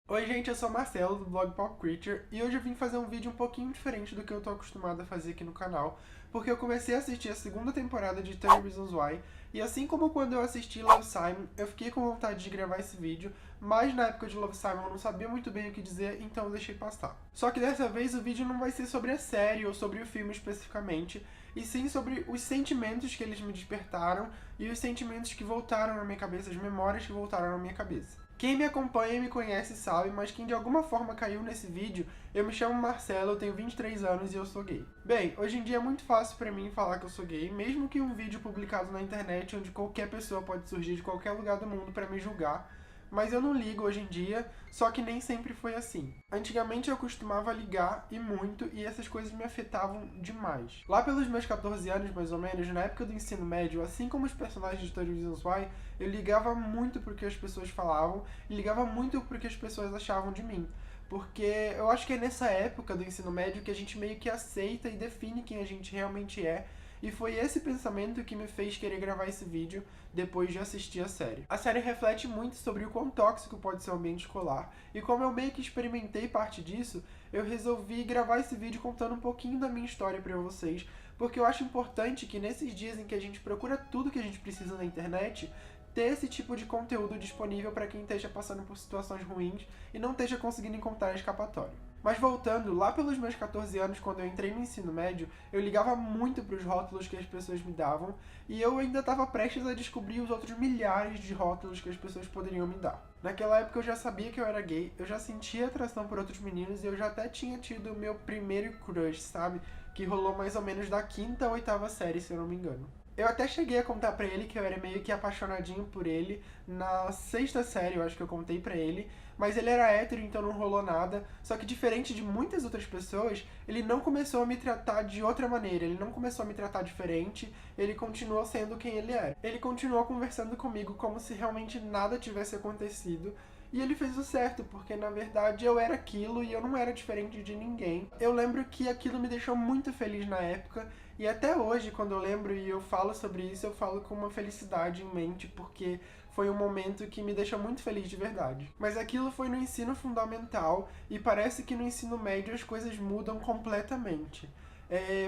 Oi gente, eu sou o Marcelo do blog Pop Creature e hoje eu vim fazer um vídeo um pouquinho diferente do que eu tô acostumado a fazer aqui no canal, porque eu comecei a assistir a segunda temporada de 30 Reasons Why e assim como quando eu assisti Love, Simon, eu fiquei com vontade de gravar esse vídeo, mas na época de Love, Simon eu não sabia muito bem o que dizer, então eu deixei passar. Só que dessa vez o vídeo não vai ser sobre a série ou sobre o filme especificamente, e sim sobre os sentimentos que eles me despertaram e os sentimentos que voltaram na minha cabeça, as memórias que voltaram na minha cabeça. Quem me acompanha e me conhece sabe, mas quem de alguma forma caiu nesse vídeo, eu me chamo Marcelo, eu tenho 23 anos e eu sou gay. Bem, hoje em dia é muito fácil pra mim falar que eu sou gay, mesmo que um vídeo publicado na internet onde qualquer pessoa pode surgir de qualquer lugar do mundo pra me julgar, mas eu não ligo hoje em dia, só que nem sempre foi assim. Antigamente eu costumava ligar, e muito, e essas coisas me afetavam demais. Lá pelos meus 14 anos, mais ou menos, na época do ensino médio, assim como os personagens de 30 Reasons Why, eu ligava muito pro que as pessoas falavam, e ligava muito pro que as pessoas achavam de mim. Porque eu acho que é nessa época do ensino médio que a gente meio que aceita e define quem a gente realmente é, e foi esse pensamento que me fez querer gravar esse vídeo depois de assistir a série. A série reflete muito sobre o quão tóxico pode ser o ambiente escolar, e como eu meio que experimentei parte disso, eu resolvi gravar esse vídeo contando um pouquinho da minha história pra vocês, porque eu acho importante que nesses dias em que a gente procura tudo que a gente precisa na internet, ter esse tipo de conteúdo disponível para quem esteja passando por situações ruins e não esteja conseguindo encontrar escapatória. Mas voltando, lá pelos meus 14 anos, quando eu entrei no ensino médio, eu ligava muito para os rótulos que as pessoas me davam, e eu ainda estava prestes a descobrir os outros milhares de rótulos que as pessoas poderiam me dar. Naquela época eu já sabia que eu era gay, eu já sentia atração por outros meninos e eu já até tinha tido o meu primeiro crush, sabe? Que rolou mais ou menos da quinta ou oitava série, se eu não me engano. Eu até cheguei a contar pra ele que eu era meio que apaixonadinho por ele. Na sexta série, eu acho que eu contei pra ele. Mas ele era hétero, então não rolou nada. Só que diferente de muitas outras pessoas, ele não começou a me tratar de outra maneira. Ele não começou a me tratar diferente. Ele continuou sendo quem ele era. Ele continuou conversando comigo como se realmente nada tivesse acontecido. E ele fez o certo, porque na verdade eu era aquilo e eu não era diferente de ninguém. Eu lembro que aquilo me deixou muito feliz na época, e até hoje, quando eu lembro e eu falo sobre isso, eu falo com uma felicidade em mente, porque foi um momento que me deixou muito feliz de verdade. Mas aquilo foi no ensino fundamental, e parece que no ensino médio as coisas mudam completamente.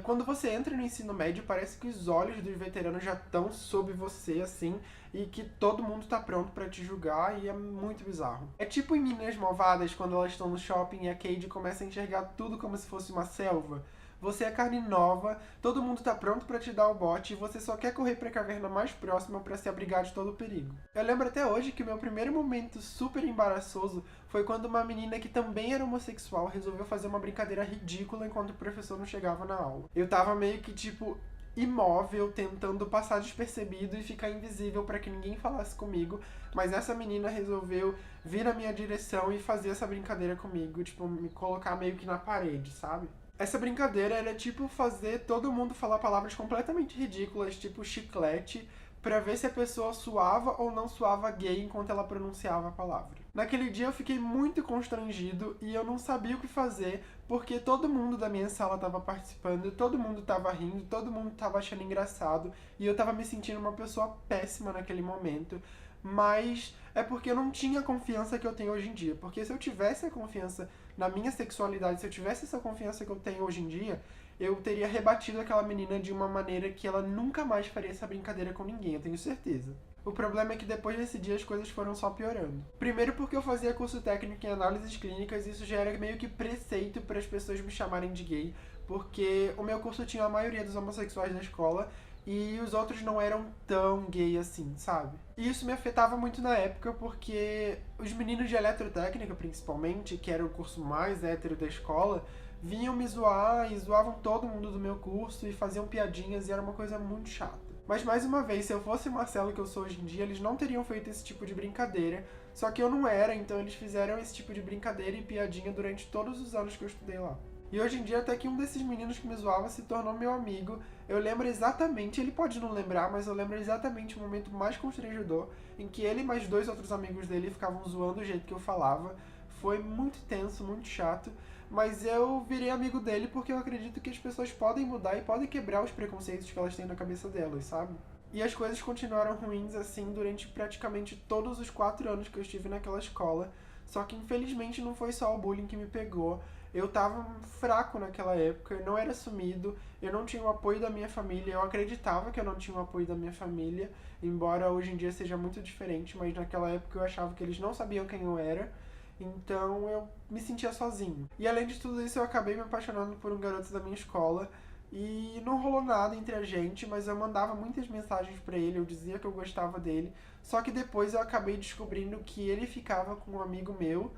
Quando você entra no ensino médio, parece que os olhos dos veteranos já estão sobre você, assim, e que todo mundo tá pronto pra te julgar, e é muito bizarro. É tipo em Meninas Malvadas, quando elas estão no shopping e a Cade começa a enxergar tudo como se fosse uma selva. Você é carne nova, todo mundo tá pronto pra te dar o bote e você só quer correr pra caverna mais próxima pra se abrigar de todo o perigo. Eu lembro até hoje que o meu primeiro momento super embaraçoso foi quando uma menina que também era homossexual resolveu fazer uma brincadeira ridícula enquanto o professor não chegava na aula. Eu tava meio que tipo imóvel, tentando passar despercebido e ficar invisível para que ninguém falasse comigo, mas essa menina resolveu vir na minha direção e fazer essa brincadeira comigo, tipo, me colocar meio que na parede, sabe? Essa brincadeira era tipo fazer todo mundo falar palavras completamente ridículas, tipo chiclete, pra ver se a pessoa suava ou não suava gay enquanto ela pronunciava a palavra. Naquele dia eu fiquei muito constrangido e eu não sabia o que fazer, porque todo mundo da minha sala estava participando, todo mundo estava rindo, todo mundo estava achando engraçado, e eu estava me sentindo uma pessoa péssima naquele momento. Mas é porque eu não tinha a confiança que eu tenho hoje em dia. Porque se eu tivesse a confiança na minha sexualidade, se eu tivesse essa confiança que eu tenho hoje em dia, eu teria rebatido aquela menina de uma maneira que ela nunca mais faria essa brincadeira com ninguém, eu tenho certeza. O problema é que depois desse dia as coisas foram só piorando. Primeiro porque eu fazia curso técnico em análises clínicas e isso já era meio que preceito para as pessoas me chamarem de gay, porque o meu curso tinha a maioria dos homossexuais da escola e os outros não eram tão gay assim, sabe? E isso me afetava muito na época porque os meninos de eletrotécnica, principalmente, que era o curso mais hétero da escola, vinham me zoar e zoavam todo mundo do meu curso e faziam piadinhas e era uma coisa muito chata. Mas mais uma vez, se eu fosse o Marcelo que eu sou hoje em dia, eles não teriam feito esse tipo de brincadeira, só que eu não era, então eles fizeram esse tipo de brincadeira e piadinha durante todos os anos que eu estudei lá. E hoje em dia até que um desses meninos que me zoava se tornou meu amigo. Eu lembro exatamente, ele pode não lembrar, mas eu lembro exatamente o momento mais constrangedor em que ele e mais dois outros amigos dele ficavam zoando o jeito que eu falava. Foi muito tenso, muito chato, mas eu virei amigo dele porque eu acredito que as pessoas podem mudar e podem quebrar os preconceitos que elas têm na cabeça delas, sabe? E as coisas continuaram ruins assim durante praticamente todos os 4 anos que eu estive naquela escola. Só que infelizmente não foi só o bullying que me pegou. Eu tava fraco naquela época, eu não era assumido, eu não tinha o apoio da minha família, eu acreditava que eu não tinha o apoio da minha família, embora hoje em dia seja muito diferente, mas naquela época eu achava que eles não sabiam quem eu era, então eu me sentia sozinho. E além de tudo isso, eu acabei me apaixonando por um garoto da minha escola, e não rolou nada entre a gente, mas eu mandava muitas mensagens pra ele, eu dizia que eu gostava dele, só que depois eu acabei descobrindo que ele ficava com um amigo meu,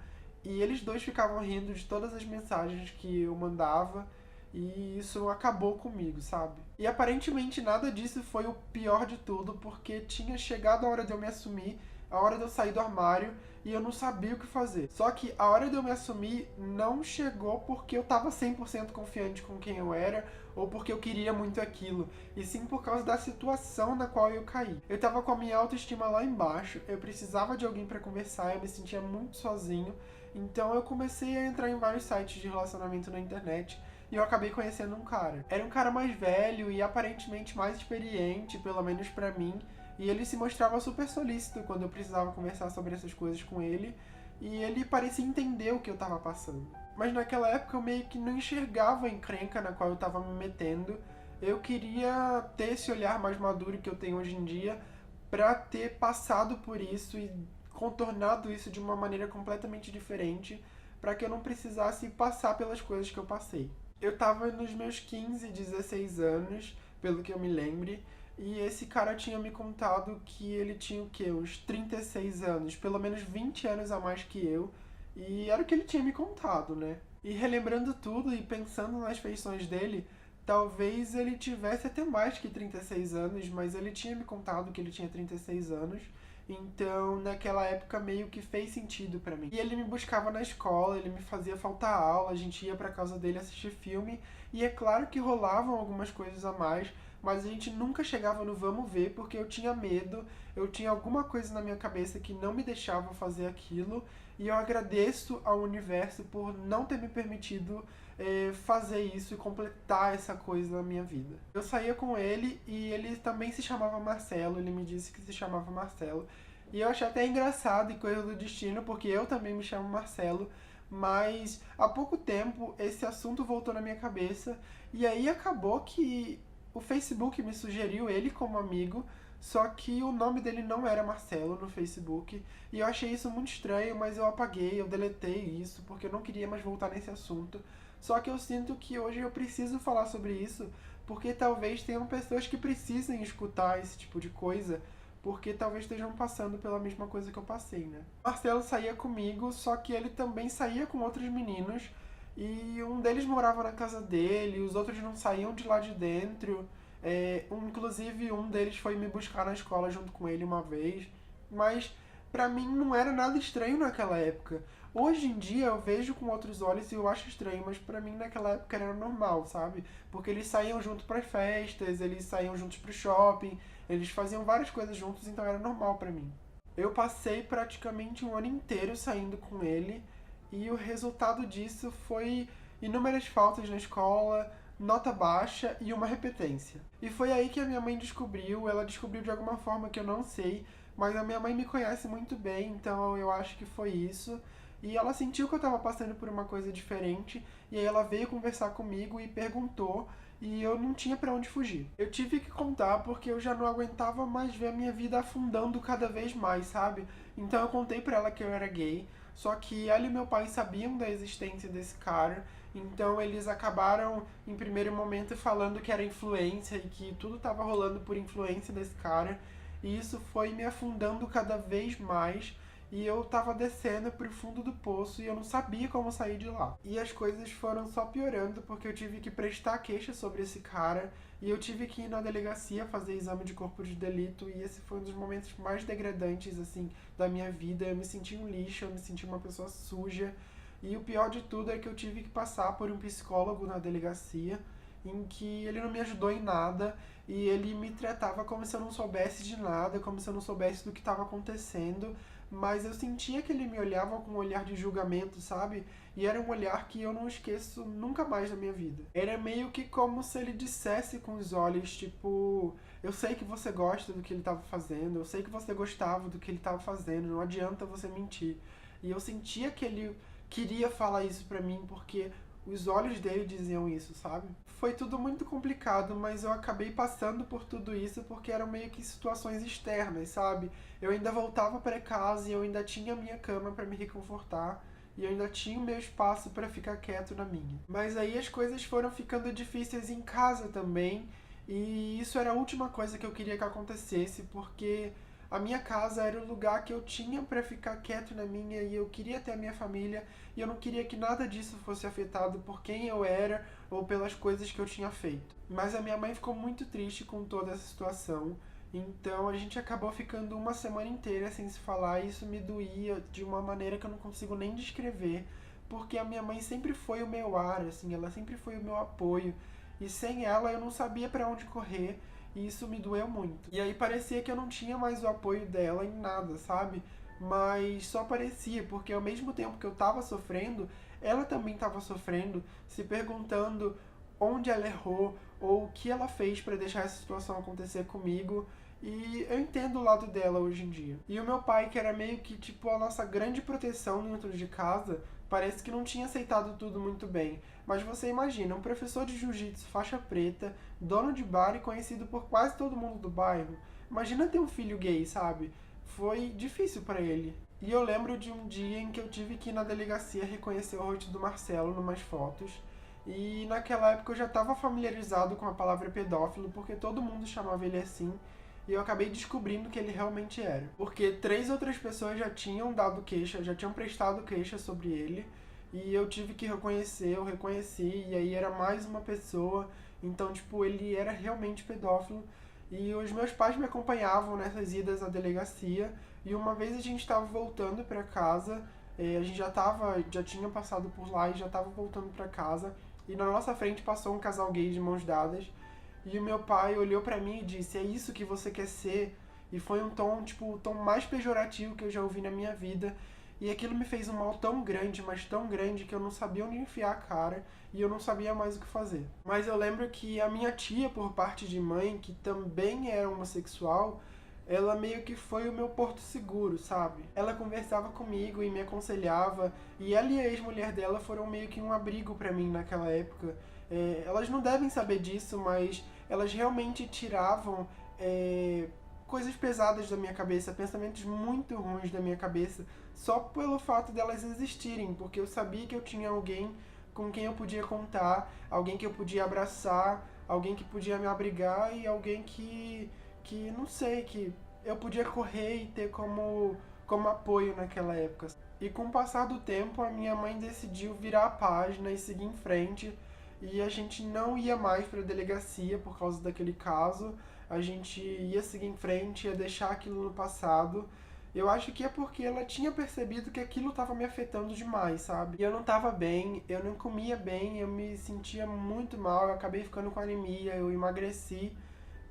e eles dois ficavam rindo de todas as mensagens que eu mandava, e isso acabou comigo, sabe? E aparentemente nada disso foi o pior de tudo, porque tinha chegado a hora de eu me assumir, a hora de eu sair do armário, e eu não sabia o que fazer. Só que a hora de eu me assumir não chegou porque eu tava 100% confiante com quem eu era, ou porque eu queria muito aquilo, e sim por causa da situação na qual eu caí. Eu tava com a minha autoestima lá embaixo, eu precisava de alguém pra conversar, eu me sentia muito sozinho, então eu comecei a entrar em vários sites de relacionamento na internet, e eu acabei conhecendo um cara. Era um cara mais velho e aparentemente mais experiente, pelo menos pra mim, e ele se mostrava super solícito quando eu precisava conversar sobre essas coisas com ele, e ele parecia entender o que eu tava passando. Mas naquela época eu meio que não enxergava a encrenca na qual eu tava me metendo. Eu queria ter esse olhar mais maduro que eu tenho hoje em dia pra ter passado por isso e contornado isso de uma maneira completamente diferente, pra que eu não precisasse passar pelas coisas que eu passei. Eu tava nos meus 15, 16 anos, pelo que eu me lembre, e esse cara tinha me contado que ele tinha o quê? Uns 36 anos, pelo menos 20 anos a mais que eu, e era o que ele tinha me contado, né? E relembrando tudo e pensando nas feições dele, talvez ele tivesse até mais que 36 anos, mas ele tinha me contado que ele tinha 36 anos, então naquela época meio que fez sentido pra mim. E ele me buscava na escola, ele me fazia faltar aula, a gente ia pra casa dele assistir filme, e é claro que rolavam algumas coisas a mais, mas a gente nunca chegava no vamos ver porque eu tinha medo, eu tinha alguma coisa na minha cabeça que não me deixava fazer aquilo, e eu agradeço ao universo por não ter me permitido fazer isso e completar essa coisa na minha vida. Eu saía com ele e ele também se chamava Marcelo, ele me disse que se chamava Marcelo, e eu achei até engraçado e coisa do destino, porque eu também me chamo Marcelo, mas há pouco tempo esse assunto voltou na minha cabeça, e aí acabou que o Facebook me sugeriu ele como amigo, só que o nome dele não era Marcelo no Facebook, e eu achei isso muito estranho, mas eu apaguei, eu deletei isso, porque eu não queria mais voltar nesse assunto. Só que eu sinto que hoje eu preciso falar sobre isso, porque talvez tenham pessoas que precisem escutar esse tipo de coisa, porque talvez estejam passando pela mesma coisa que eu passei, né? Marcelo saía comigo, só que ele também saía com outros meninos, e um deles morava na casa dele, os outros não saíam de lá de dentro. Inclusive, um deles foi me buscar na escola junto com ele uma vez, mas pra mim não era nada estranho naquela época. Hoje em dia eu vejo com outros olhos e eu acho estranho, mas pra mim naquela época era normal, sabe? Porque eles saíam juntos pras festas, eles saíam juntos pro shopping, eles faziam várias coisas juntos, então era normal pra mim. Eu passei praticamente um ano inteiro saindo com ele, e o resultado disso foi inúmeras faltas na escola, nota baixa e uma repetência. E foi aí que a minha mãe descobriu, ela descobriu de alguma forma que eu não sei, mas a minha mãe me conhece muito bem, então eu acho que foi isso. E ela sentiu que eu estava passando por uma coisa diferente, e aí ela veio conversar comigo e perguntou, e eu não tinha pra onde fugir. Eu tive que contar porque eu já não aguentava mais ver a minha vida afundando cada vez mais, sabe? Então eu contei pra ela que eu era gay, só que ela e meu pai sabiam da existência desse cara, então eles acabaram, em primeiro momento, falando que era influência e que tudo estava rolando por influência desse cara, e isso foi me afundando cada vez mais, e eu tava descendo pro fundo do poço e eu não sabia como sair de lá. E as coisas foram só piorando porque eu tive que prestar queixa sobre esse cara, e eu tive que ir na delegacia fazer exame de corpo de delito, e esse foi um dos momentos mais degradantes, assim, da minha vida. Eu me senti um lixo, eu me senti uma pessoa suja, e o pior de tudo é que eu tive que passar por um psicólogo na delegacia, em que ele não me ajudou em nada, e ele me tratava como se eu não soubesse de nada, como se eu não soubesse do que estava acontecendo, mas eu sentia que ele me olhava com um olhar de julgamento, sabe? E era um olhar que eu não esqueço nunca mais na minha vida. Era meio que como se ele dissesse com os olhos, tipo, eu sei que você gosta do que ele estava fazendo, eu sei que você gostava do que ele estava fazendo, não adianta você mentir. E eu sentia que ele queria falar isso pra mim, porque os olhos dele diziam isso, sabe? Foi tudo muito complicado, mas eu acabei passando por tudo isso porque eram meio que situações externas, sabe? Eu ainda voltava pra casa e eu ainda tinha a minha cama pra me reconfortar. E eu ainda tinha o meu espaço pra ficar quieto na minha. Mas aí as coisas foram ficando difíceis em casa também. E isso era a última coisa que eu queria que acontecesse, porque a minha casa era o lugar que eu tinha pra ficar quieto na minha e eu queria ter a minha família e eu não queria que nada disso fosse afetado por quem eu era ou pelas coisas que eu tinha feito. Mas a minha mãe ficou muito triste com toda essa situação, então a gente acabou ficando uma semana inteira sem se falar e isso me doía de uma maneira que eu não consigo nem descrever, porque a minha mãe sempre foi o meu ar, assim, ela sempre foi o meu apoio e sem ela eu não sabia pra onde correr. E isso me doeu muito. E aí parecia que eu não tinha mais o apoio dela em nada, sabe? Mas só parecia, porque ao mesmo tempo que eu tava sofrendo, ela também tava sofrendo, se perguntando onde ela errou ou o que ela fez pra deixar essa situação acontecer comigo. E eu entendo o lado dela hoje em dia. E o meu pai, que era meio que tipo a nossa grande proteção dentro de casa, parece que não tinha aceitado tudo muito bem. Mas você imagina, um professor de jiu-jitsu faixa preta, dono de bar e conhecido por quase todo mundo do bairro. Imagina ter um filho gay, sabe? Foi difícil pra ele. E eu lembro de um dia em que eu tive que ir na delegacia reconhecer o rosto do Marcelo numas fotos. E naquela época eu já estava familiarizado com a palavra pedófilo, porque todo mundo chamava ele assim. E eu acabei descobrindo que ele realmente era. Porque 3 outras pessoas já tinham dado queixa, já tinham prestado queixa sobre ele. E eu tive que reconhecer, eu reconheci, e aí era mais uma pessoa. Então, tipo, ele era realmente pedófilo. E os meus pais me acompanhavam nessas idas à delegacia. E uma vez a gente estava voltando pra casa, a gente já tinha passado por lá e já estava voltando pra casa. E na nossa frente passou um casal gay de mãos dadas. E o meu pai olhou pra mim e disse: "É isso que você quer ser?" E foi um tom, tipo, o tom mais pejorativo que eu já ouvi na minha vida. E aquilo me fez um mal tão grande, mas tão grande, que eu não sabia onde enfiar a cara e eu não sabia mais o que fazer. Mas eu lembro que a minha tia, por parte de mãe, que também era homossexual, ela meio que foi o meu porto seguro, sabe? Ela conversava comigo e me aconselhava, e ela e a ex-mulher dela foram meio que um abrigo pra mim naquela época. Elas não devem saber disso, mas elas realmente tiravam coisas pesadas da minha cabeça, pensamentos muito ruins da minha cabeça, só pelo fato delas existirem, porque eu sabia que eu tinha alguém com quem eu podia contar, alguém que eu podia abraçar, alguém que podia me abrigar e alguém que não sei, que eu podia correr e ter como apoio naquela época. E com o passar do tempo, a minha mãe decidiu virar a página e seguir em frente, e a gente não ia mais para a delegacia por causa daquele caso, a gente ia seguir em frente, ia deixar aquilo no passado. Eu acho que é porque ela tinha percebido que aquilo estava me afetando demais, sabe? E eu não estava bem, eu não comia bem, eu me sentia muito mal, eu acabei ficando com anemia, eu emagreci.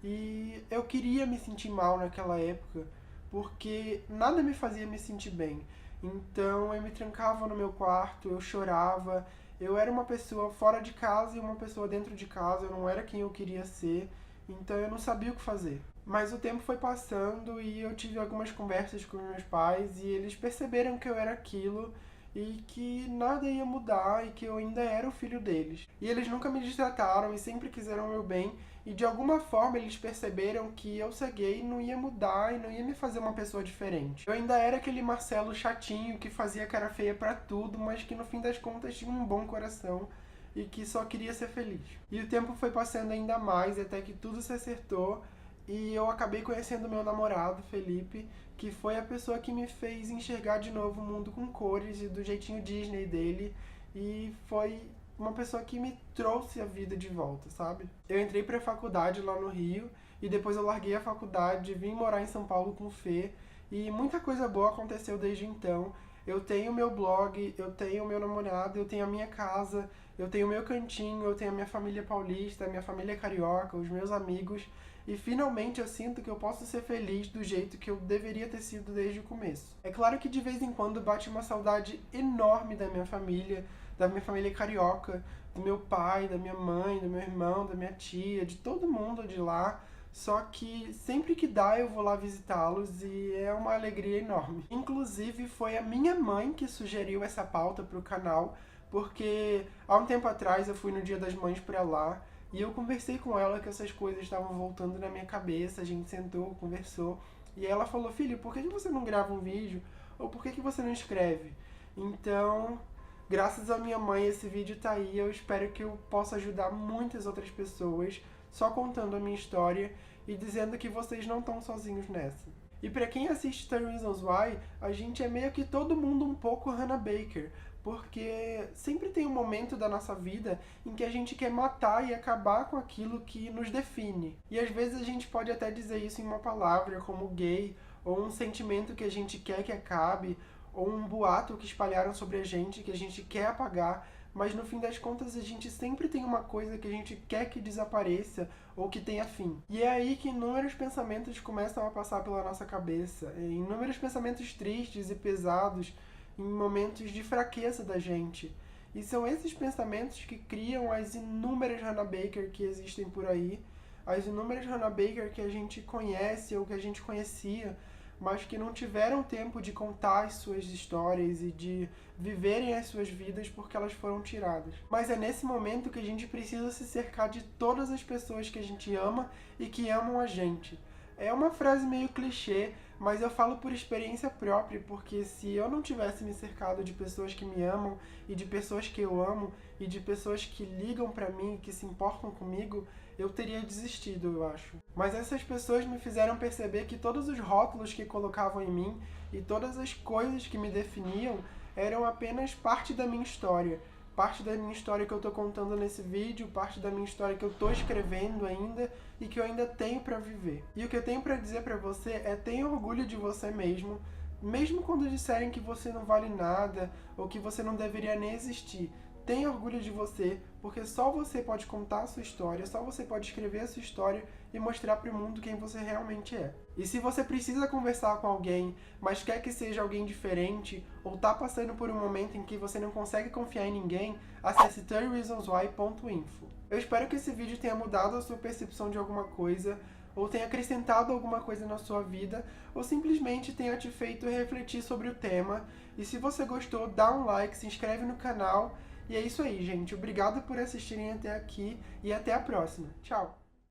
E eu queria me sentir mal naquela época, porque nada me fazia me sentir bem. Então eu me trancava no meu quarto, eu chorava, eu era uma pessoa fora de casa e uma pessoa dentro de casa, eu não era quem eu queria ser, então eu não sabia o que fazer. Mas o tempo foi passando e eu tive algumas conversas com meus pais e eles perceberam que eu era aquilo e que nada ia mudar e que eu ainda era o filho deles. E eles nunca me destrataram e sempre quiseram o meu bem, e de alguma forma eles perceberam que eu ser gay não ia mudar e não ia me fazer uma pessoa diferente. Eu ainda era aquele Marcelo chatinho que fazia cara feia pra tudo, mas que no fim das contas tinha um bom coração e que só queria ser feliz. E o tempo foi passando ainda mais até que tudo se acertou e eu acabei conhecendo meu namorado, Felipe, que foi a pessoa que me fez enxergar de novo o mundo com cores e do jeitinho Disney dele, e foi uma pessoa que me trouxe a vida de volta, sabe? Eu entrei pra faculdade lá no Rio, e depois eu larguei a faculdade, vim morar em São Paulo com o Fê, e muita coisa boa aconteceu desde então. Eu tenho meu blog, eu tenho meu namorado, eu tenho a minha casa, eu tenho o meu cantinho, eu tenho a minha família paulista, a minha família carioca, os meus amigos, e finalmente eu sinto que eu posso ser feliz do jeito que eu deveria ter sido desde o começo. É claro que de vez em quando bate uma saudade enorme da minha família carioca, do meu pai, da minha mãe, do meu irmão, da minha tia, de todo mundo de lá. Só que sempre que dá eu vou lá visitá-los e é uma alegria enorme. Inclusive foi a minha mãe que sugeriu essa pauta pro canal, porque há um tempo atrás eu fui no Dia das Mães pra lá e eu conversei com ela que essas coisas estavam voltando na minha cabeça, a gente sentou, conversou, e ela falou: filho, por que você não grava um vídeo? Ou por que você não escreve? Então, graças à minha mãe, esse vídeo tá aí. Eu espero que eu possa ajudar muitas outras pessoas só contando a minha história e dizendo que vocês não estão sozinhos nessa. E pra quem assiste 30 Reasons Why, a gente é meio que todo mundo um pouco Hannah Baker, porque sempre tem um momento da nossa vida em que a gente quer matar e acabar com aquilo que nos define. E às vezes a gente pode até dizer isso em uma palavra, como gay, ou um sentimento que a gente quer que acabe, ou um boato que espalharam sobre a gente que a gente quer apagar, mas no fim das contas a gente sempre tem uma coisa que a gente quer que desapareça ou que tenha fim. E é aí que inúmeros pensamentos começam a passar pela nossa cabeça, inúmeros pensamentos tristes e pesados em momentos de fraqueza da gente. E são esses pensamentos que criam as inúmeras Hannah Baker que existem por aí, as inúmeras Hannah Baker que a gente conhece ou que a gente conhecia, mas que não tiveram tempo de contar as suas histórias e de viverem as suas vidas porque elas foram tiradas. Mas é nesse momento que a gente precisa se cercar de todas as pessoas que a gente ama e que amam a gente. É uma frase meio clichê, mas eu falo por experiência própria, porque se eu não tivesse me cercado de pessoas que me amam e de pessoas que eu amo e de pessoas que ligam pra mim, que se importam comigo, eu teria desistido, eu acho. Mas essas pessoas me fizeram perceber que todos os rótulos que colocavam em mim e todas as coisas que me definiam eram apenas parte da minha história. Parte da minha história que eu tô contando nesse vídeo, parte da minha história que eu tô escrevendo ainda e que eu ainda tenho pra viver. E o que eu tenho pra dizer pra você é: tenha orgulho de você mesmo, mesmo quando disserem que você não vale nada ou que você não deveria nem existir. Tenha orgulho de você, porque só você pode contar a sua história, só você pode escrever a sua história e mostrar para o mundo quem você realmente é. E se você precisa conversar com alguém, mas quer que seja alguém diferente, ou tá passando por um momento em que você não consegue confiar em ninguém, acesse 30reasonswhy.info. Eu espero que esse vídeo tenha mudado a sua percepção de alguma coisa, ou tenha acrescentado alguma coisa na sua vida, ou simplesmente tenha te feito refletir sobre o tema. E se você gostou, dá um like, se inscreve no canal. E é isso aí, gente. Obrigado por assistirem até aqui e até a próxima. Tchau!